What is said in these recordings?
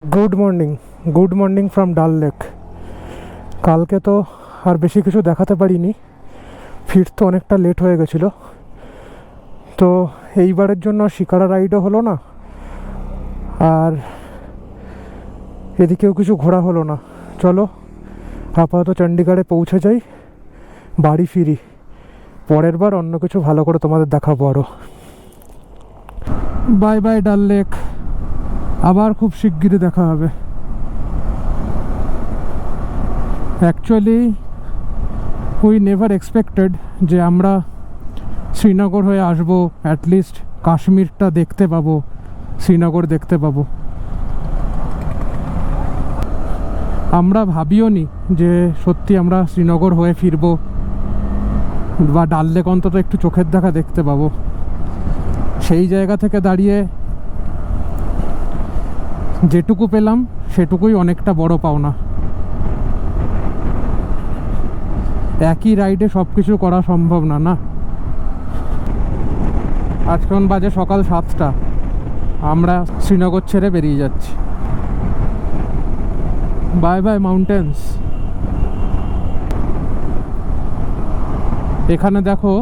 Good morning from ডাল lake. কালকে তো আর বেশি কিছু দেখাতে পারিনি, ফিরতে অনেকটা লেট হয়ে গেছিলো, তো এইবারের জন্য শিকারা রাইডও হলো না, আর এদিকেও কিছু ঘোরা হলো না। চলো আপাতত চণ্ডীগড়ে পৌঁছে যাই, বাড়ি ফিরি, পরের বার অন্য কিছু ভালো করে তোমাদের দেখাবো আরও। বাই বাই ডাল লেক, আবার খুব শিগগিরই দেখা হবে। অ্যাকচুয়ালি উই নেভার এক্সপেক্টেড যে আমরা শ্রীনগর হয়ে আসবো, অ্যাটলিস্ট কাশ্মীরটা দেখতে পাবো, শ্রীনগর দেখতে পাবো। আমরা ভাবিও নি যে সত্যি আমরা শ্রীনগর হয়ে ফিরবো, বা ডাল লেক অন্তত একটু চোখের দেখা দেখতে পাবো। সেই জায়গা থেকে দাঁড়িয়ে যেটুকু পেলাম সেটুকুই অনেকটা বড় পাওনা। একই রাইডে সব কিছু করা সম্ভব না, না। আজখন বাজে সকাল 7টা, আমরা শ্রীনগর ছেড়ে বেরিয়ে যাচ্ছি। Bye bye mountains. এখানে দেখো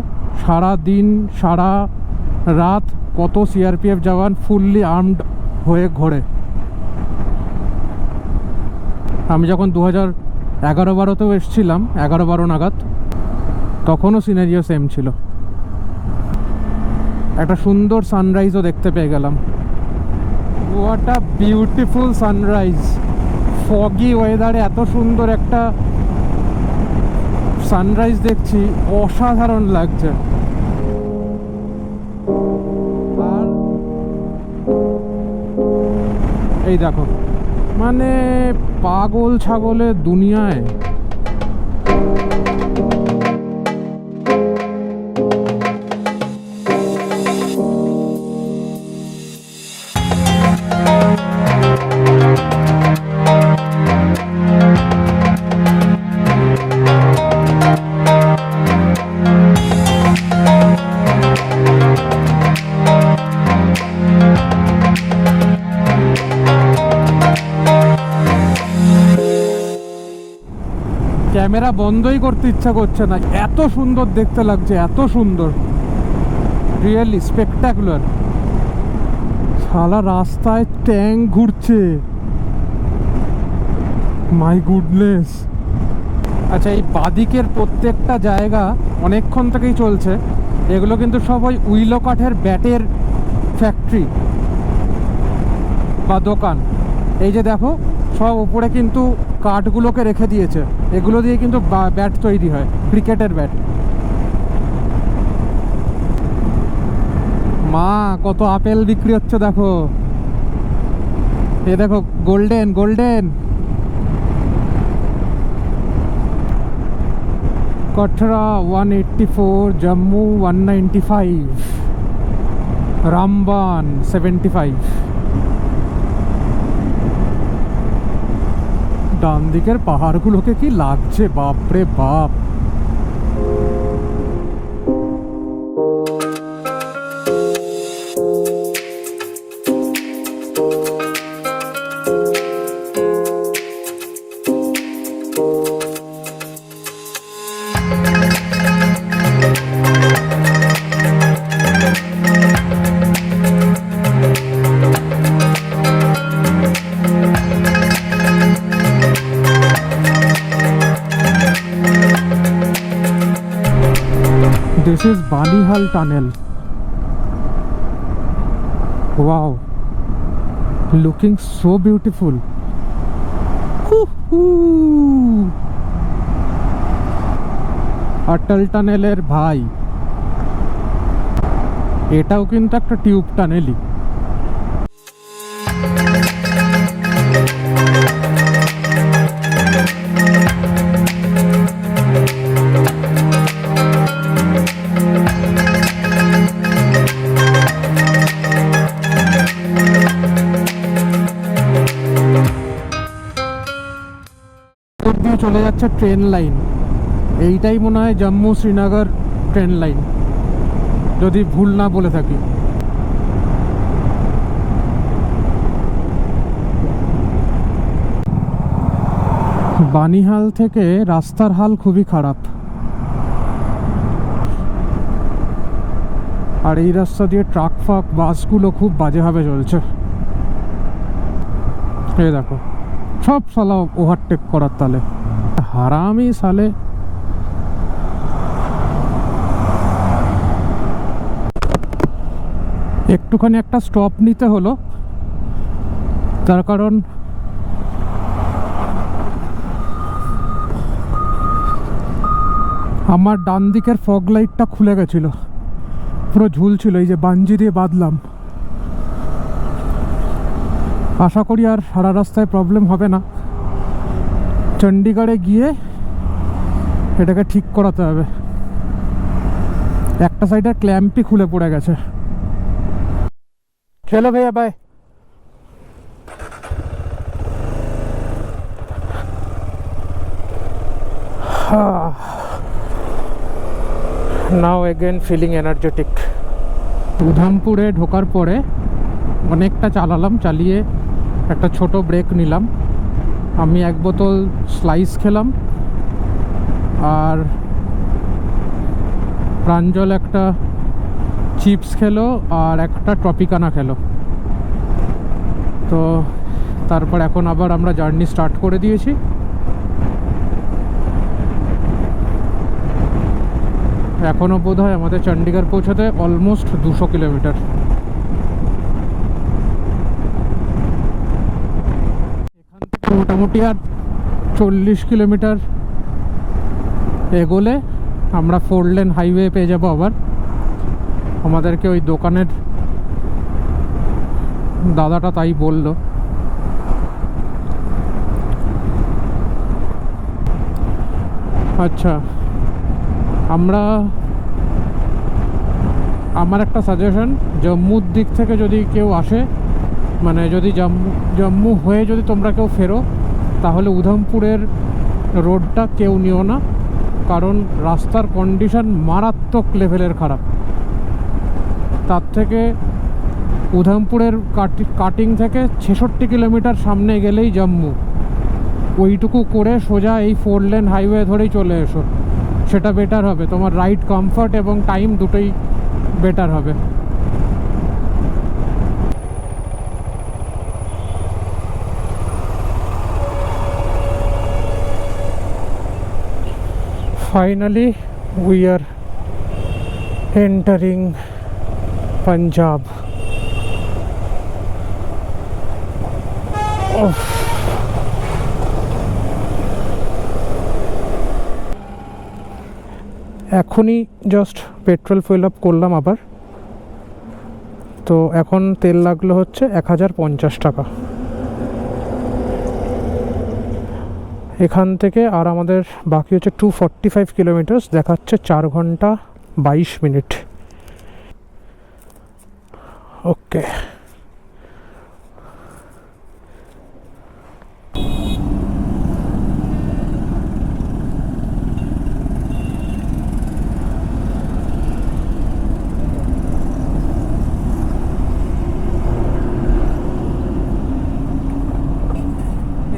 সারা দিন সারা রাত কত সিআরপিএফ জওয়ান ফুললি আর্মড হয়ে ঘোরে। আমি যখন 2011-12তেও এসেছিলাম, 11-12 নাগাদ, তখনও সিনারিও সেম ছিল। একটা সুন্দর সানরাইজও দেখতে পেয়ে গেলাম। What a beautiful sunrise! Foggy ওয়েদারে এত সুন্দর একটা সানরাইজ দেখছি, অসাধারণ লাগছে। আর এই দেখো, মানে পাগল ছাগলের দুনিয়ায়। ক্যামেরা বন্ধই করতে ইচ্ছা করছে না, এত সুন্দর দেখতে লাগছে, এত সুন্দর, রিয়েলি স্পেকটাকুলার। সারা রাস্তায় ট্যাঙ্ক ঘুরছে, মাই গুডনেস। আচ্ছা, এই বাদিকের প্রত্যেকটা জায়গা অনেকক্ষণ থেকেই চলছে। এগুলো কিন্তু সব ওই উইলো কাঠের ব্যাটের ফ্যাক্টরি বা দোকান। এই যে দেখো, সব উপরে কিন্তু কাঠগুলোকে রেখে দিয়েছে, এগুলো দিয়ে কিন্তু ব্যাট তৈরি হয়, ক্রিকেটের ব্যাট। মা, কত আপেল বিক্রি হচ্ছে দেখো। এ দেখো, গোল্ডেন গোল্ডেন। কটরা 184, জম্মু 195, রামবান 75। ডান দিকের পাহাড়গুলোকে কি লাগছে, বাপরে বাপ! This is Banihal Tunnel. Wow, looking so beautiful. অটল টানেলের ভাই, এটাও কিন্তু একটা টিউব টানেলই। চলে যাচ্ছে ট্রেন লাইন, এইটাই মনে হয় জম্মু শ্রীনগর ট্রেন লাইন, যদি ভুল না বলে থাকি। বানিহাল থেকে রাস্তার হাল খুবই খারাপ, আর এই রাস্তা দিয়ে ট্রাক ফাক বাসগুলো খুব বাজেভাবে চলছে। এই দেখো সব সালা ওভারটেক করার তালে, হারামি সালে। একটুখানি একটা স্টপ নিতে হলো, তার কারণ আমার ডান দিকের ফগ লাইটটা খুলে গেছিল, পুরো ঝুলছিল, এই যে বাঞ্জি দিয়ে বাঁধলাম। আশা করি আর সারা রাস্তায় প্রবলেম হবে না। চণ্ডীগড়ে গিয়ে এটাকে ঠিক করাতে হবে। একটা সাইডের ক্ল্যাম্পই খুলে পড়ে গেছে। চলো ভাইয়া, bye. Now again feeling energetic. উধামপুরে ঢোকার পরে অনেকটা চালালাম, চালিয়ে একটা ছোট ব্রেক নিলাম। আমি এক বোতল স্লাইস খেলাম, আর প্রাঞ্জল একটা চিপস খেলো, আর একটা ট্রপিকানা খেলো। তো তারপর এখন আবার আমরা জার্নি স্টার্ট করে দিয়েছি। এখনও বোধ হয় আমাদের চণ্ডীগড় পৌঁছাতে অলমোস্ট 200 কিলোমিটার। এখান থেকে মোটামুটি আর 40 কিলোমিটার এগোলে আমরা 4 লেন হাইওয়ে পেয়ে যাবো। আবার আমাদেরকে ওই দোকানের দাদাটা তাই বলল। আচ্ছা, আমার একটা সাজেশন, জম্মুর দিক থেকে যদি কেউ আসে, মানে যদি জম্মু হয়ে যদি তোমরা কেউ ফেরো, তাহলে উধামপুরের রোডটা কেউ নিও না, কারণ রাস্তার কন্ডিশন মারাত্মক লেভেলের খারাপ। তার থেকে উধামপুরের কাটিং থেকে 66 কিলোমিটার সামনে গেলেই জম্মু, ওইটুকু করে সোজা এই 4 লেন হাইওয়ে ধরেই চলে এসো, সেটা বেটার হবে। তোমার রাইড কমফর্ট এবং টাইম দুটোই বেটার হবে। Finally we are entering Punjab. এখনই জাস্ট পেট্রোল ফিল আপ করলাম আবার। তো এখন তেল লাগলো হচ্ছে 1050 টাকা। এখান থেকে আর আমাদের বাকি হচ্ছে 245 কিলোমিটার, দেখাচ্ছে 4 ঘন্টা 22 মিনিট। ওকে,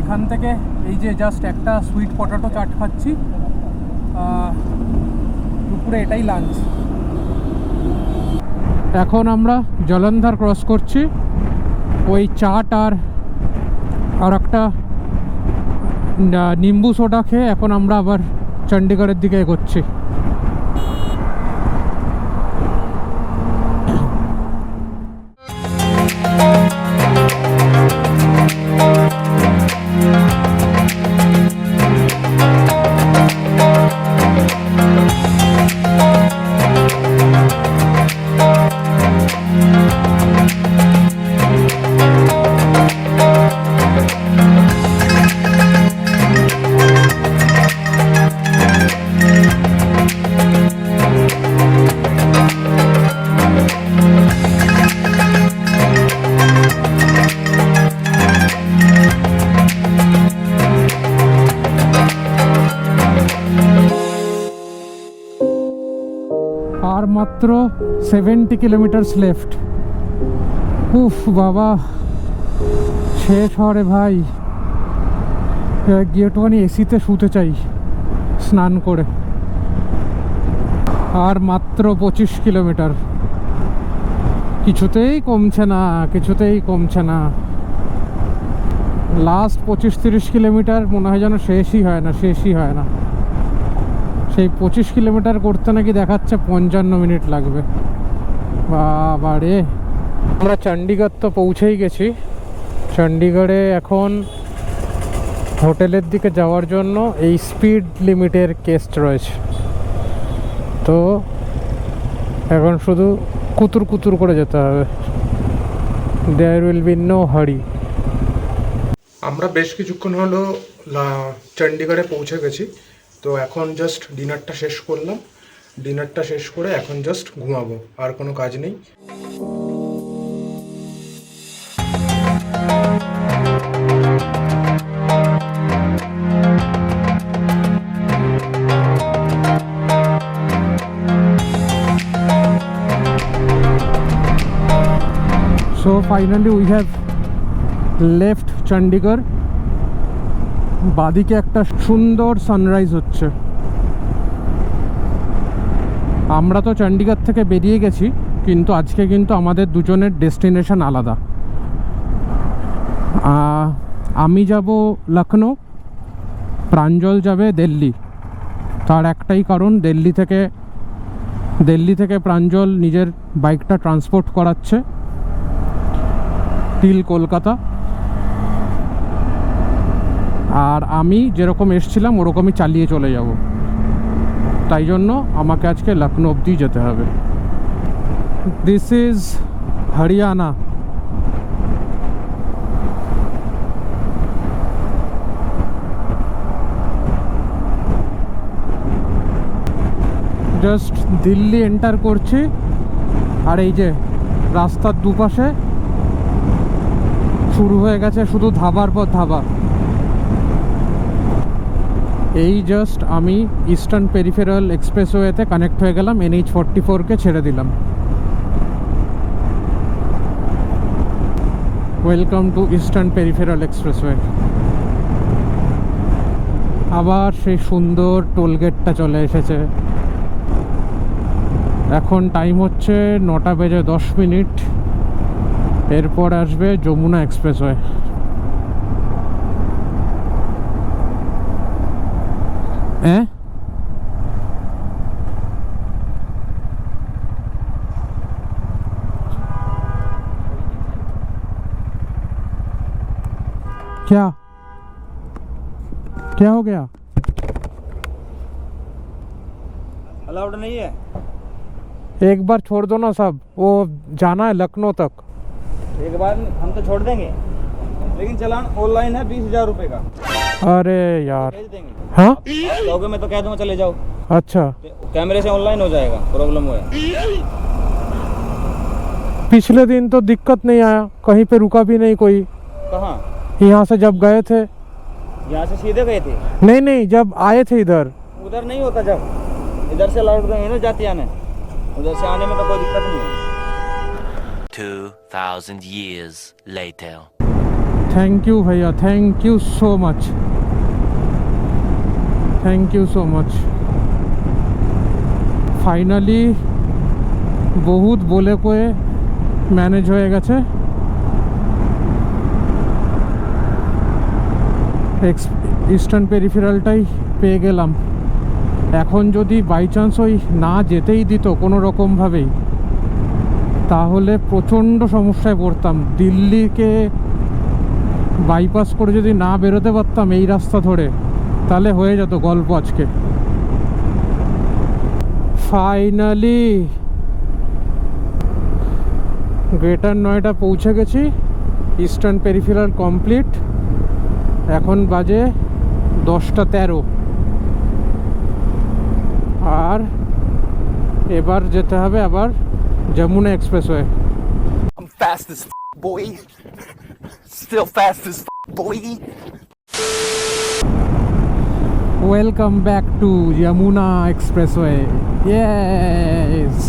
এখান থেকে এই যে জাস্ট একটা সুইট পটাটো চাট খাচ্ছি, দুপুরে এটাই লাঞ্চ। এখন আমরা জলন্ধর ক্রস করছি, ওই চাট আর একটা নিম্বু সোডা খেয়ে এখন আমরা আবার চণ্ডীগড়ের দিকে এগোচ্ছি। আর মাত্র 70 কিলোমিটার লেফট। উফ বাবা, শেষ হরে ভাই। গিয়ে একটুখানি এসিতে শুতে চাই স্নান করে। আর মাত্র 25 কিলোমিটার, কিছুতেই কমছে না, কিছুতেই কমছে না। লাস্ট 25-30 কিলোমিটার মনে হয় যেন শেষই হয় না, শেষই হয় না। সেই 25 কিলোমিটার করতে নাকি দেখাচ্ছে 55 মিনিট লাগবে। বাবা রে। আমরা চণ্ডীগড় তো পৌঁছেই গেছি। চণ্ডীগড়ে এখন হোটেলের দিকে যাওয়ার জন্য এই স্পিড লিমিটের কেস রয়েছে, তো এখন শুধু কুতুর কুতুর করে যেতে হবে। দেয়ার উইল বি নো হারি। আমরা বেশ কিছুক্ষণ হলো চণ্ডীগড়ে পৌঁছে গেছি। তো এখন জাস্ট ডিনারটা শেষ করলাম। ডিনারটা শেষ করে এখন জাস্ট ঘুমাবো, আর কোনো কাজ নেই। So finally we have left Chandigarh. বাদিকে একটা সুন্দর সানরাইজ হচ্ছে। আমরা তো চণ্ডীগড় থেকে বেরিয়ে গেছি, কিন্তু আজকে কিন্তু আমাদের দুজনের ডেস্টিনেশন আলাদা। আমি যাব লখনৌ, প্রাঞ্জল যাবে দিল্লি। তার একটাই কারণ, দিল্লি থেকে প্রাঞ্জল নিজের বাইকটা ট্রান্সপোর্ট করাচ্ছে টিল কলকাতা। আর আমি যেরকম এসছিলাম ওরকমই চালিয়ে চলে যাব, তাই জন্য আমাকে আজকে লখনৌ অবধি যেতে হবে। This is Haryana. Just Delhi enter করছি, আর এই যে রাস্তার দুপাশে শুরু হয়ে গেছে শুধু ধাবার পর ধাবা। এই জাস্ট আমি ইস্টার্ন পেরিফেরাল এক্সপ্রেসওয়েতে কানেক্ট হয়ে গেলাম, NH44-কে ছেড়ে দিলাম। Welcome to eastern peripheral expressway. আবার সেই সুন্দর টোলগেটটা চলে এসেছে। এখন টাইম হচ্ছে 9:10। এরপর আসবে যমুনা এক্সপ্রেসওয়ে। হ্যাঁ, क्या क्या हो गया? अलाउड नहीं है। एक बार छोड़ दो ना साहब, वो जाना है लखनऊ तक। एक बार हम तो छोड़ देंगे, लेकिन चलान ऑनलाइन है 20,000 रुपए का। अरे यार, भेज देंगे। हाँ कहोगे मैं तो कह दूंगा चले जाओ, अच्छा। कैमरे से ऑनलाइन हो जाएगा, प्रॉब्लम हुआ है। पिछले दिन तो दिक्कत नहीं आया, कहीं पे रुका भी नहीं कोई। कहाँ? यहाँ से जब गए थे। यहाँ से सीधे गए थे? नहीं नहीं, जब आए थे इधर। उधर नहीं होता, जब इधर से अलाउड नहीं है ना जाती आने, उधर से आने में तो कोई दिक्कत नहीं है। 2000 years later. थैंक यू भैया, thank you so much, thank you so much. Finally बहुत बोले कोए मैनेज হয়ে গেছে। ইস্টার্ন পেরিফেরালটাই পেয়ে গেলাম। এখন যদি বাই চান্স ওই না যেতেই দিত কোনো রকমভাবেই, তাহলে প্রচণ্ড সমস্যায় পড়তাম। দিল্লিকে বাইপাস করে যদি না বেরোতে পারতাম এই রাস্তা ধরে, তাহলে হয়ে যেত গল্প আজকে। ফাইনালি গ্রেটার নয়ডা পৌঁছে গেছি। Eastern peripheral complete. এখন বাজে 10:13। আর এবার যেতে হবে আবার Yamuna expressway. I'm fast as boy. Still fast as boy. Welcome back to Yamuna expressway. Yes,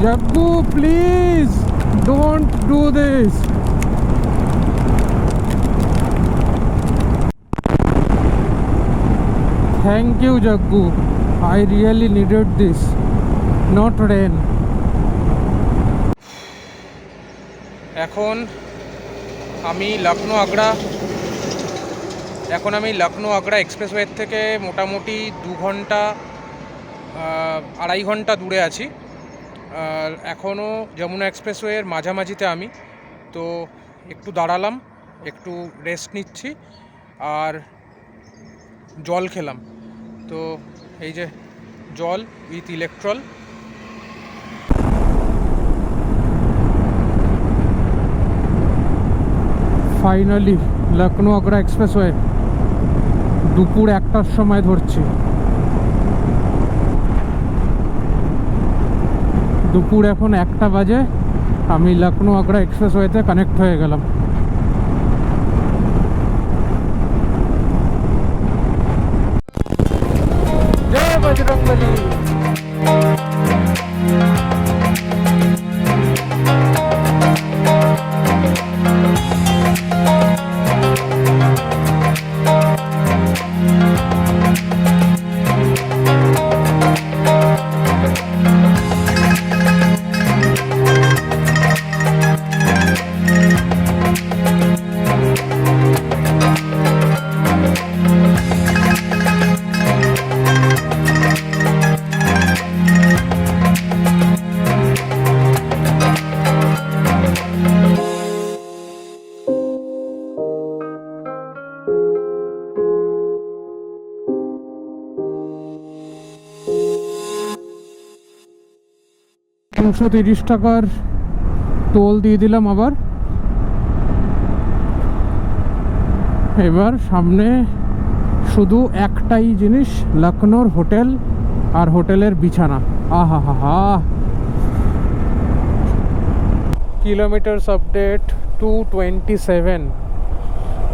Jaggu please Don't do this. Thank you, Jaggu. I really needed this. Not rain. এখন আমি লখনৌ আগ্রা এক্সপ্রেসওয়ের থেকে মোটামুটি 2 ঘন্টা 2.5 ঘন্টা দূরে আছি। আর এখনও যমুনা এক্সপ্রেসওয়ের মাঝামাঝিতে আমি, তো একটু দাঁড়ালাম, একটু রেস্ট নিচ্ছি আর জল খেলাম। তো এই যে জল with electoral. Finally Lucknow Agra expressway দুপুর 1টার সময় ধরছি। দুপুর এখন 1টা বাজে, আমি লখনৌ আগ্রা এক্সপ্রেসওয়েতে কানেক্ট হয়ে গেলাম। জয় বজরংবলী। $330 টাকার টোল দিয়ে দিলাম আবার। এবার সামনে শুধু একটাই জিনিস, লখনৌর হোটেল আর হোটেলের বিছানা। আহা হা হা। কিলোমিটার্স আপডেট 227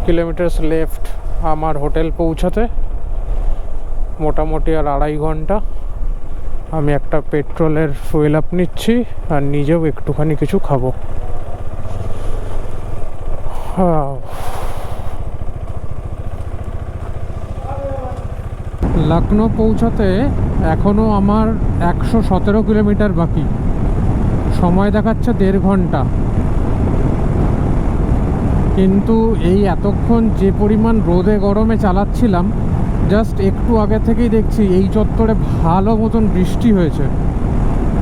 কিলোমিটার্স লেফট আমার হোটেল পৌঁছাতে। মোটামুটি আর 2.5 ঘন্টা। আমি একটা পেট্রোলের ফুয়েল আপ নিচ্ছি আর নিজেও একটুখানি কিছু খাবো। লখনৌ পৌঁছাতে এখনও আমার 117 কিলোমিটার বাকি। সময় দেখাচ্ছে 1.5 ঘন্টা। কিন্তু এই এতক্ষণ যে পরিমাণ রোদে গরমে চালাচ্ছিলাম, জাস্ট একটু আগে থেকেই দেখছি এই চত্বরে ভালো মতন বৃষ্টি হয়েছে,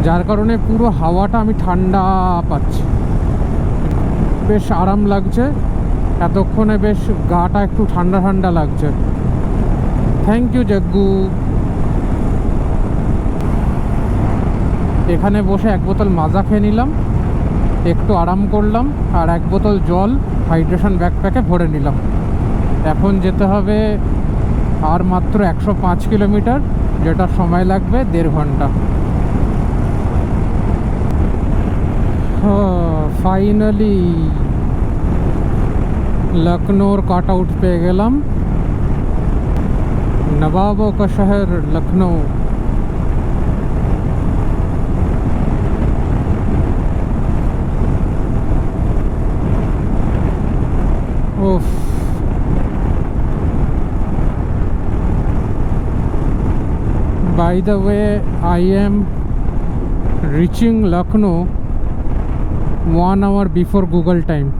যার কারণে পুরো হাওয়াটা আমি ঠান্ডা পাচ্ছি, বেশ আরাম লাগছে। এতক্ষণে বেশ গাটা একটু ঠান্ডা ঠান্ডা লাগছে। Thank you Jaggu. এখানে বসে 1 বোতল মাজা খেয়ে নিলাম, একটু আরাম করলাম আর 1 বোতল জল হাইড্রেশন ব্যাকপ্যাকে ভরে নিলাম। এখন যেতে হবে আর মাত্র 105 কিলোমিটার, যেটা সময় লাগবে 1.5 ঘন্টা। ফাইনালি লখনৌর কাট আউট পেয়ে গেলাম। নবাবো কা শহর লখনৌ। ওফ, by the way, I am reaching Lucknow 1 hour before Google time.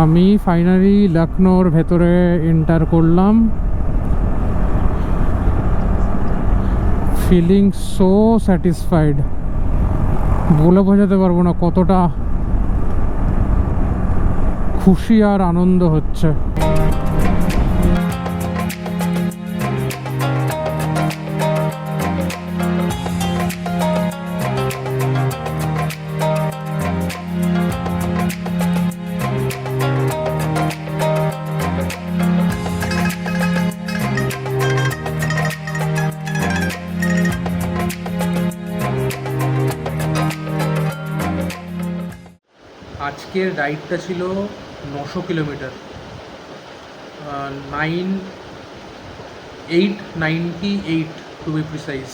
আমি ফাইনালি লখনৌর ভেতরে এন্টার করলাম। ফিলিং সো স্যাটিসফাইড, বলে বোঝাতে পারবো না কতটা খুশি আর আনন্দ হচ্ছে। আজকের রাইডটা ছিল 900 কিলোমিটার, 898 টু বি প্রিসাইজ।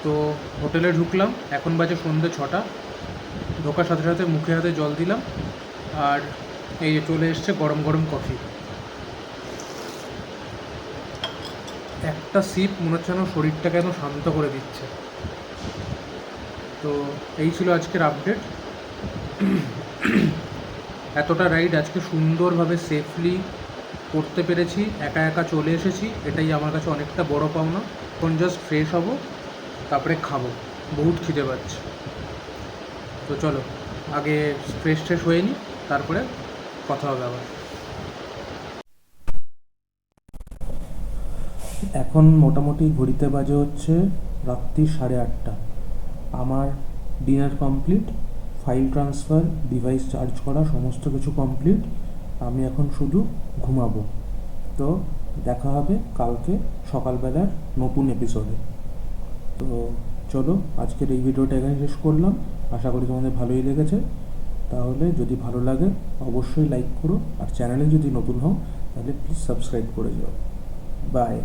তো হোটেলে ঢুকলাম, এখন বাজে সন্ধ্যে 6টা। ঢোকার সাথে সাথে মুখে হাতে জল দিলাম, আর এই যে চলে এসছে গরম গরম কফি। একটা সিপ মনে হচ্ছে যেন শরীরটাকে একদম শান্ত করে দিচ্ছে। তো এই ছিল আজকের আপডেট। এতটা রাইড আজকে সুন্দরভাবে সেফলি করতে পেরেছি, একা একা চলে এসেছি, এটাই আমার কাছে অনেকটা বড় পাওনা। এখন জাস্ট ফ্রেশ হব, তারপরে খাবো, বহুত খিদে পাচ্ছে। তো চলো আগে ফ্রেশ হয়ে নিই, তারপরে কথা হবে আবার। এখন মোটামুটি ঘড়িতে বাজে হচ্ছে রাত্রি 8:30। আমার dinner complete, file transfer, device charge করা, সমস্ত কিছু কমপ্লিট। আমি এখন শুধু ঘুমাবো। তো দেখা হবে কালকে সকালবেলার নতুন এপিসোডে। তো চলো আজকের এই ভিডিওটা এখানে শেষ করলাম। আশা করি তোমাদের ভালোই লেগেছে। তাহলে যদি ভালো লাগে অবশ্যই লাইক করো, আর চ্যানেলে যদি নতুন হও তাহলে প্লিজ সাবস্ক্রাইব করে যাও। বাই।